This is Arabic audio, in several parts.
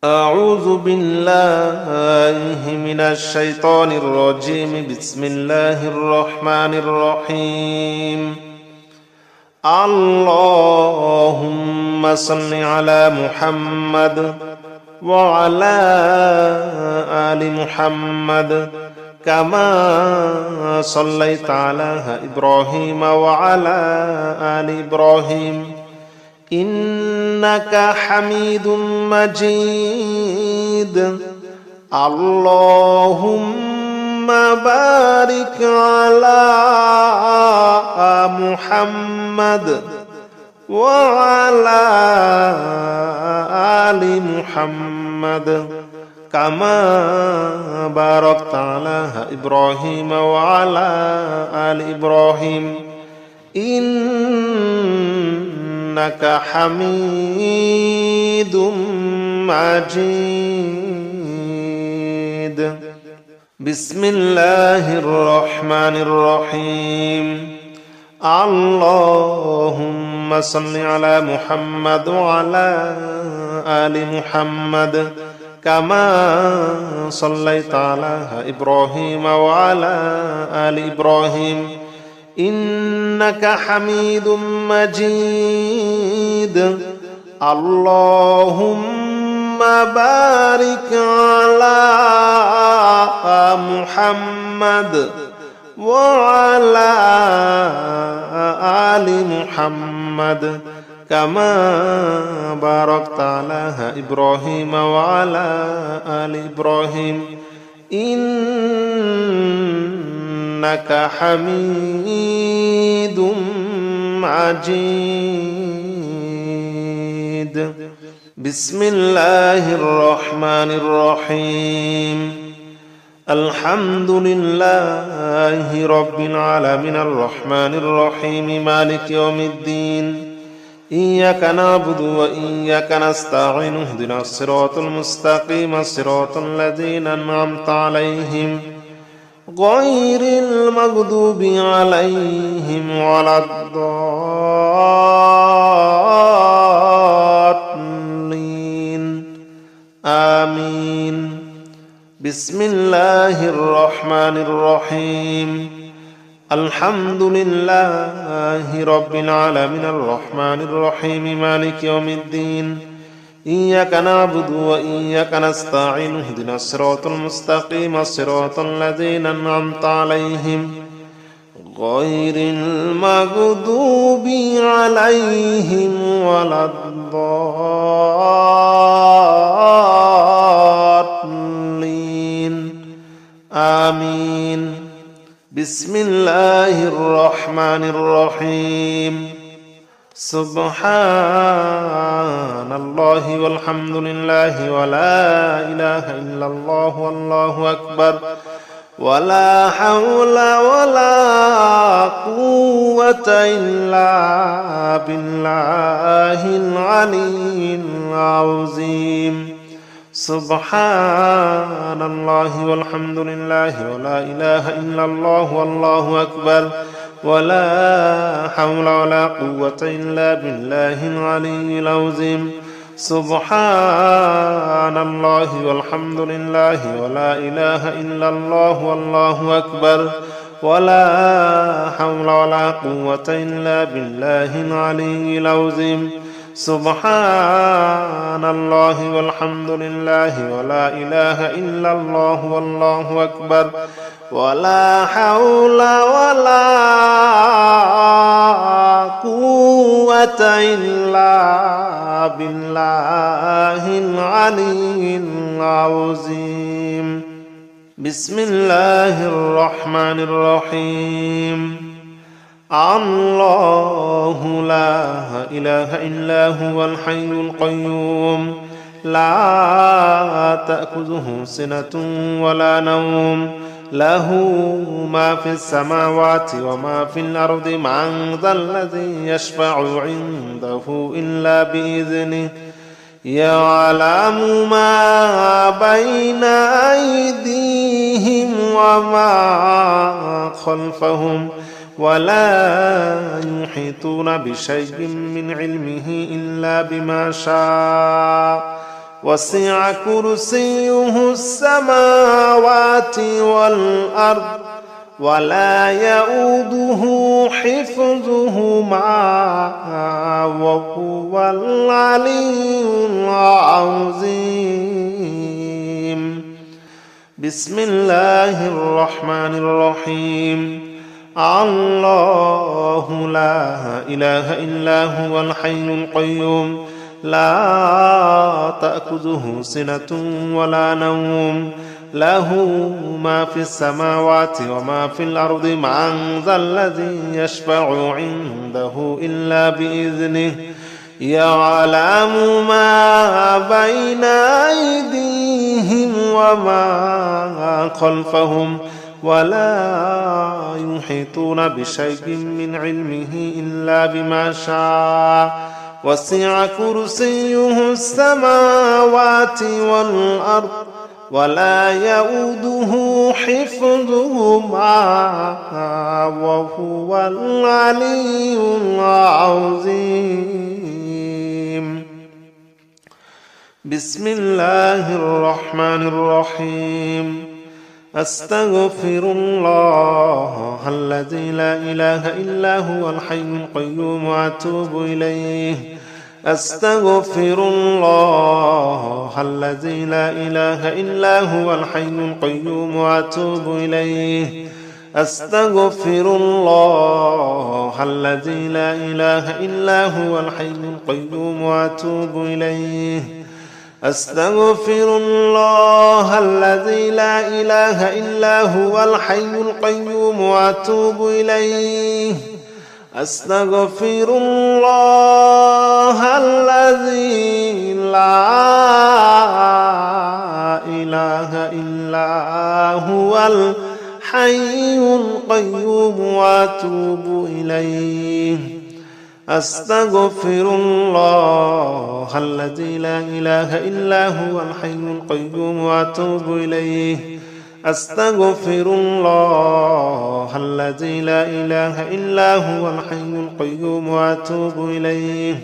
أعوذ بالله من الشيطان الرجيم. بسم الله الرحمن الرحيم. اللهم صل على محمد وعلى آل محمد كما صليت على إبراهيم وعلى آل إبراهيم إنك حميد مجيد. اللهم بارك على محمد وعلى آل محمد كما باركت على إبراهيم وعلى آل إبراهيم إنك حميد مجيد. بسم الله الرحمن الرحيم. اللهم صل على محمد وعلى آل محمد كما صليت على إبراهيم وعلى آل إبراهيم إنك حميد مجيد. اللهم بارك على محمد وعلى آل محمد كما باركت على إبراهيم وعلى آل إبراهيم إنك حميد مجيد. بسم الله الرحمن الرحيم. الحمد لله رب العالمين الرحمن الرحيم مالك يوم الدين إياك نعبد وإياك نستعين اهدنا الصراط المستقيم صراط الذين أنعمت عليهم غير المغضوب عليهم ولا الضالين آمين. بسم الله الرحمن الرحيم. الحمد لله رب العالمين الرحمن الرحيم مالك يوم الدين إياك نعبد وإياك نستعين اهدنا الصراط المستقيم صراط الذين أنعمت عليهم غير المغضوب عليهم ولا الضالين آمين. بسم الله الرحمن الرحيم. سبحان الله والحمد لله ولا إله إلا الله والله أكبر ولا حول ولا قوة إلا بالله العلي العظيم. سبحان الله والحمد لله ولا إله إلا الله والله أكبر ولا حول ولا قوة إلا بالله العلي العظيم. سبحان الله والحمد لله ولا إله إلا الله والله أكبر ولا حول ولا قوة إلا بالله العلي العظيم. سبحان الله والحمد لله ولا إله إلا الله والله أكبر ولا حول ولا قوة إلا بالله العلي العظيم. بسم الله الرحمن الرحيم. الله لا إله إلا هو الحي القيوم لا تأخذه سنة ولا نوم له ما في السماوات وما في الأرض من ذا الذي يشفع عنده إلا بإذنه يعلم ما بين أيديهم وما خلفهم ولا يحيطون بشيء من علمه إلا بما شاء وسع كرسيه السماوات والأرض ولا يؤوده حفظهما وهو العلي العظيم. بسم الله الرحمن الرحيم. الله لا إله إلا هو الحي القيوم لا تأخذه سنة ولا نوم له ما في السماوات وما في الأرض من ذا الذي يشفع عنده إلا بإذنه يعلم ما بين أيديهم وما خلفهم ولا يحيطون بشيء من علمه إلا بما شاء وسع كرسيه السماوات والأرض ولا يؤوده حفظهما وهو العلي العظيم. بسم الله الرحمن الرحيم. أستغفر الله الذي لا إله إلا هو الحي القيوم وأتوب إليه. أستغفر الله الذي لا إله إلا هو الحي القيوم وأتوب إليه. أستغفر الله الذي لا إله إلا هو الحي القيوم وأتوب إليه. أستغفر الله الذي لا إله إلا هو الحي القيوم وأتوب إليه. أستغفر الله الذي لا إله إلا هو الحي القيوم وأتوب إليه. أستغفر الله الذي لا إله إلا هو الحي القيوم وأتوب إليه. أستغفر الله الذي لا إله إلا هو الحي القيوم وأتوب إليه.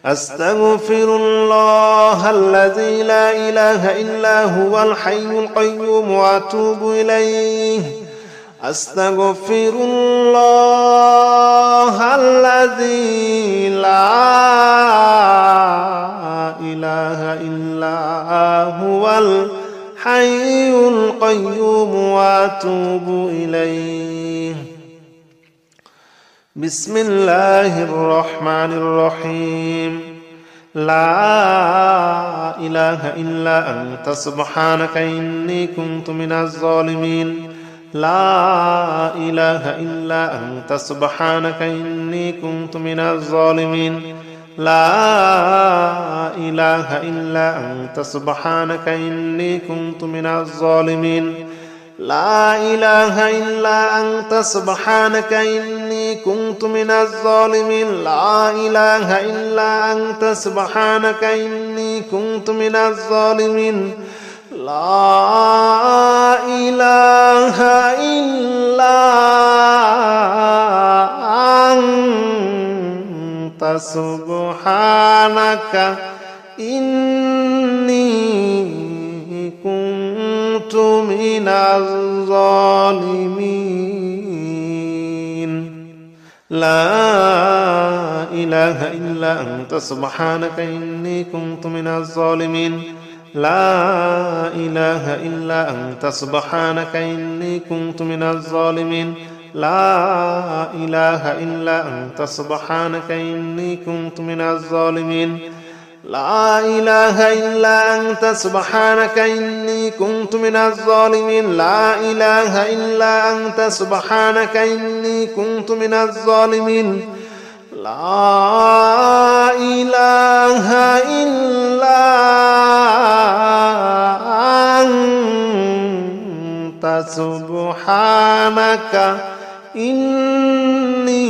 أستغفر الله الذي لا إله إلا هو الحي القيوم وأتوب إليه. أستغفر الله الذي لا إله إلا هو الحي القيوم وأتوب إليه. بسم الله الرحمن الرحيم. لا إله إلا أنت سبحانك إني كنت من الظالمين. لا إله إلا أنت سبحانك إني كنت من الظالمين. لا إله إلا أنت سبحانك إني كنت من الظالمين. لا إله إلا أنت سبحانك إني كنت من الظالمين. لا إله إلا أنت سبحانك إني كنت من الظالمين. لا إله إلا أنت سبحانك إني كنت من الظالمين. لا إله إلا أنت سبحانك إني كنت من الظالمين. لا إله إلا أنت سبحانك إني كنت من الظالمين. لا إله إلا أنت سبحانك إني كنت من الظالمين. لا إله إلا أنت سبحانك إني كنت من الظالمين. لا إله إلا أنت سبحانك إني كنت من الظالمين. لا إله إلا أنت سبحانك إني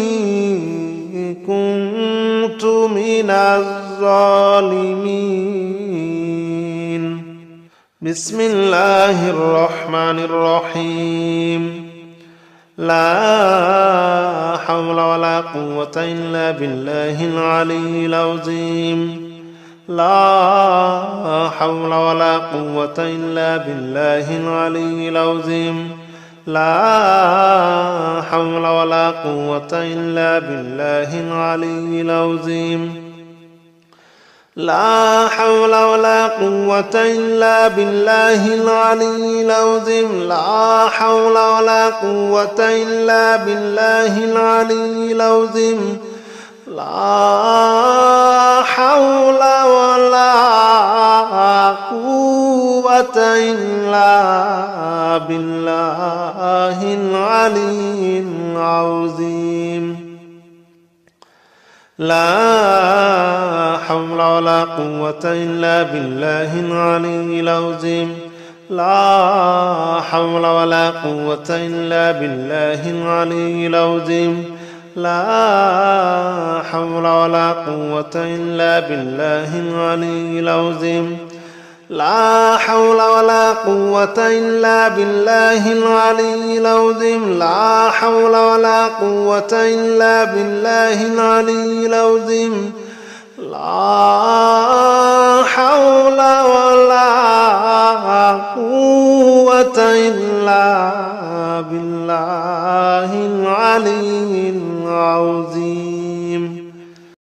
كنت من الظالمين. بسم الله الرحمن الرحيم. لا حول ولا قوة إلا بالله العلي العظيم. لا حول ولا قوة إلا بالله العلي العظيم لا حول ولا قوة إلا بالله العلي العظيم لا حول ولا قوة إلا بالله العلي العظيم لا حول ولا قوة إلا بالله العلي العظيم لا حول ولا قوة إلا بالله العلي العظيم لا حول ولا قوة إلا بالله العلي العظيم لا حول ولا قوة إلا بالله العلي العظيم لا حول ولا قوة إلا بالله العلي العظيم لا حول ولا قوة إلا بالله العلي العظيم لا حول ولا قوة إلا بالله العلي العظيم لا حول ولا قوة إلا بالله العلي العظيم